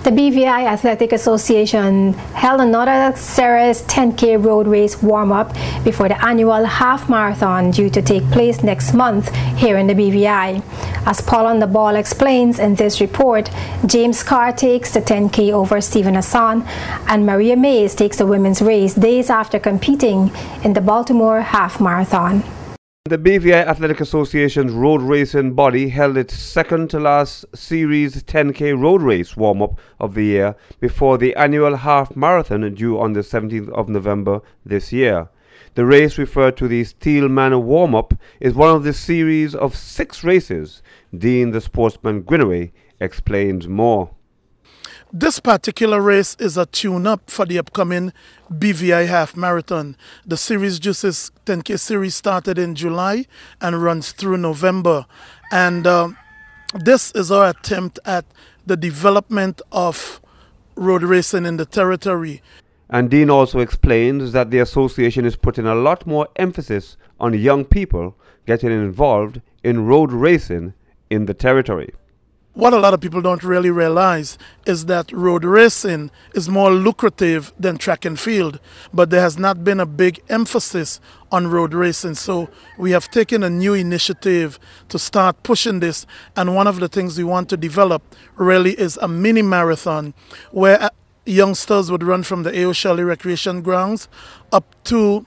The BVI Athletic Association held another Ceres 10K road race warm-up before the annual half marathon due to take place next month here in the BVI. As Paul on the Ball explains in this report, James Carr takes the 10K over Stephen Asson, and Maria Mays takes the women's race days after competing in the Baltimore half marathon. The BVI Athletic Association's road racing body held its second to last Series 10K road race warm-up of the year before the annual half marathon due on the 17th of November this year. The race, referred to the Steelman warm-up, is one of the series of 6 races. Dean the Sportsman Greenaway explains more. This particular race is a tune-up for the upcoming BVI Half Marathon. The Series Juices 10K series started in July and runs through November. And this is our attempt at the development of road racing in the territory. And Dean also explains that the association is putting a lot more emphasis on young people getting involved in road racing in the territory. What a lot of people don't really realize is that road racing is more lucrative than track and field, but there has not been a big emphasis on road racing. So we have taken a new initiative to start pushing this, and one of the things we want to develop really is a mini marathon where youngsters would run from the A.O. Shirley Recreation Grounds up to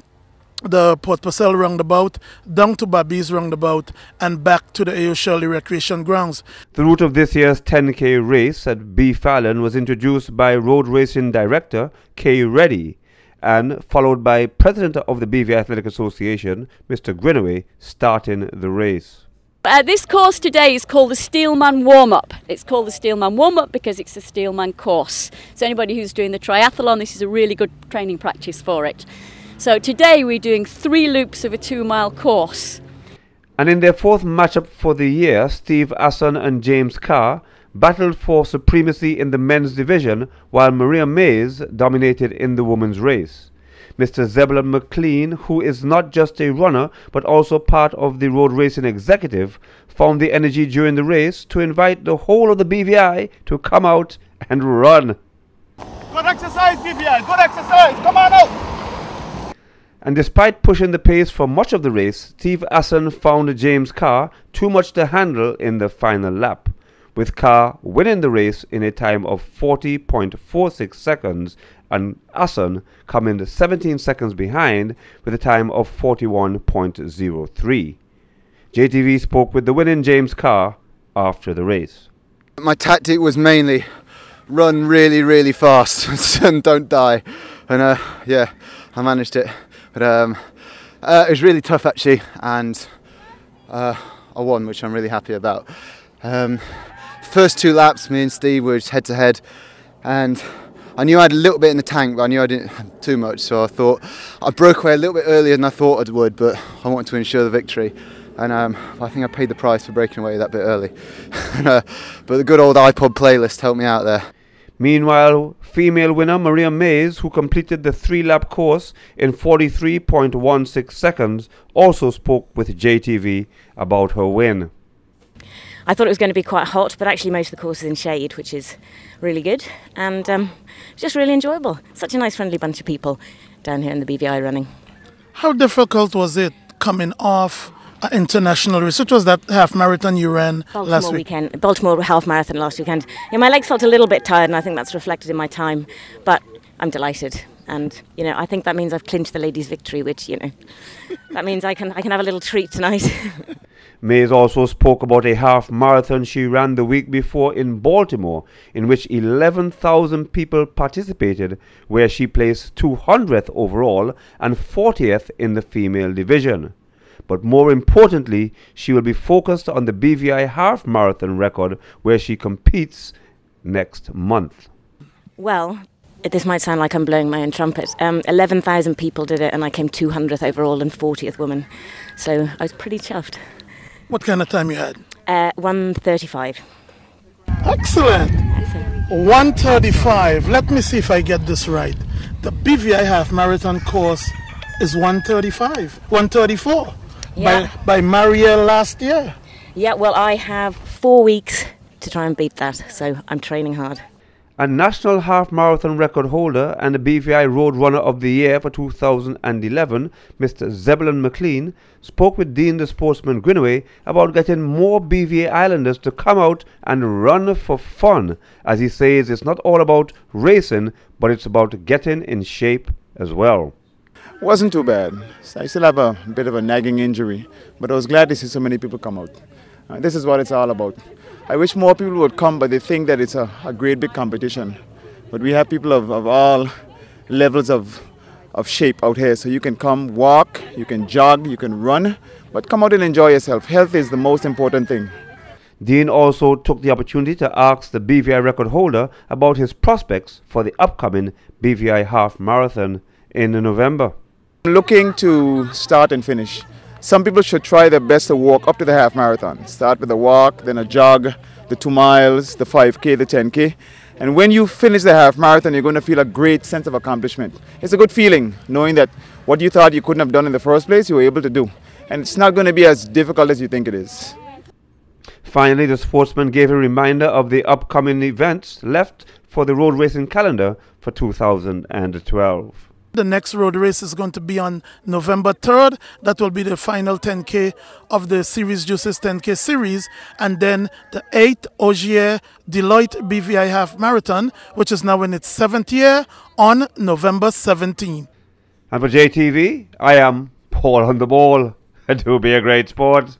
the Port Purcell roundabout, down to Bobby's roundabout, and back to the A.O. Shirley Recreation Grounds. The route of this year's 10K race at B. Fallon was introduced by Road Racing Director Kay Reddy and followed by President of the BVI Athletic Association, Mr. Greenaway, starting the race. This course today is called the Steelman Warm-Up. It's called the Steelman Warm-Up because it's a Steelman course. So anybody who's doing the triathlon, this is a really good training practice for it. So today we're doing 3 loops of a 2-mile course. And in their 4th matchup for the year, Steve Asson and James Carr battled for supremacy in the men's division while Maria Mays dominated in the women's race. Mr. Zebulon McLean, who is not just a runner but also part of the road racing executive, found the energy during the race to invite the whole of the BVI to come out and run. Good exercise, BVI, good exercise, come on out! And despite pushing the pace for much of the race, Steve Asson found James Carr too much to handle in the final lap, with Carr winning the race in a time of 40.46 seconds and Asson coming 17 seconds behind with a time of 41.03. JTV spoke with the winning James Carr after the race. My tactic was mainly run really, really fast and don't die. And yeah, I managed it. But it was really tough actually, and I won, which I'm really happy about. First 2 laps, me and Steve were head to head, and I knew I had a little bit in the tank, but I knew I didn't have too much, so I thought I broke away a little bit earlier than I thought I would, but I wanted to ensure the victory. And I think I paid the price for breaking away that bit early. But the good old iPod playlist helped me out there. Meanwhile, female winner Maria Mays, who completed the 3-lap course in 43.16 seconds, also spoke with JTV about her win. I thought it was going to be quite hot, but actually most of the course is in shade, which is really good, and it's just really enjoyable. Such a nice friendly bunch of people down here in the BVI running. How difficult was it coming off an international race? Which was that half marathon you ran last week? Baltimore half marathon last weekend. Yeah, my legs felt a little bit tired, and I think that's reflected in my time, but I'm delighted. And I think that means I've clinched the ladies' victory, which that means I can have a little treat tonight. Mays also spoke about a half marathon she ran the week before in Baltimore, in which 11,000 people participated, where she placed 200th overall and 40th in the female division. But more importantly, she will be focused on the BVI half marathon record, where she competes next month. Well, this might sound like I'm blowing my own trumpet. 11,000 people did it, and I came 200th overall and 40th woman. So I was pretty chuffed. What kind of time you had? 1:35. Excellent. 1:35. Let me see if I get this right. The BVI half marathon course is 1:35, 1:34. Yeah. By Maria last year. Yeah, well, I have 4 weeks to try and beat that, so I'm training hard. A national half marathon record holder and the BVI Road Runner of the Year for 2011, Mr. Zebulon McLean, spoke with Dean the Sportsman Greenaway about getting more BVI Islanders to come out and run for fun, as he says it's not all about racing, but it's about getting in shape as well. Wasn't too bad. I still have a bit of a nagging injury, but I was glad to see so many people come out. This is what it's all about. I wish more people would come, but they think that it's a great big competition. But we have people of all levels of shape out here, so you can come walk, you can jog, you can run, but come out and enjoy yourself. Health is the most important thing. Dean also took the opportunity to ask the BVI record holder about his prospects for the upcoming BVI Half Marathon in November. Looking to start and finish. Some people should try their best to walk up to the half marathon. Start with a walk, then a jog, the 2 miles, the 5K, the 10K. And when you finish the half marathon, you're going to feel a great sense of accomplishment. It's a good feeling knowing that what you thought you couldn't have done in the first place, you were able to do. And it's not going to be as difficult as you think it is. Finally, the sportsman gave a reminder of the upcoming events left for the road racing calendar for 2012. The next road race is going to be on November 3rd. That will be the final 10K of the Series Juices 10K series. And then the 8th Ogier Deloitte BVI Half Marathon, which is now in its 7th year, on November 17th. And for JTV, I am Paul on the ball. It will be a great sport.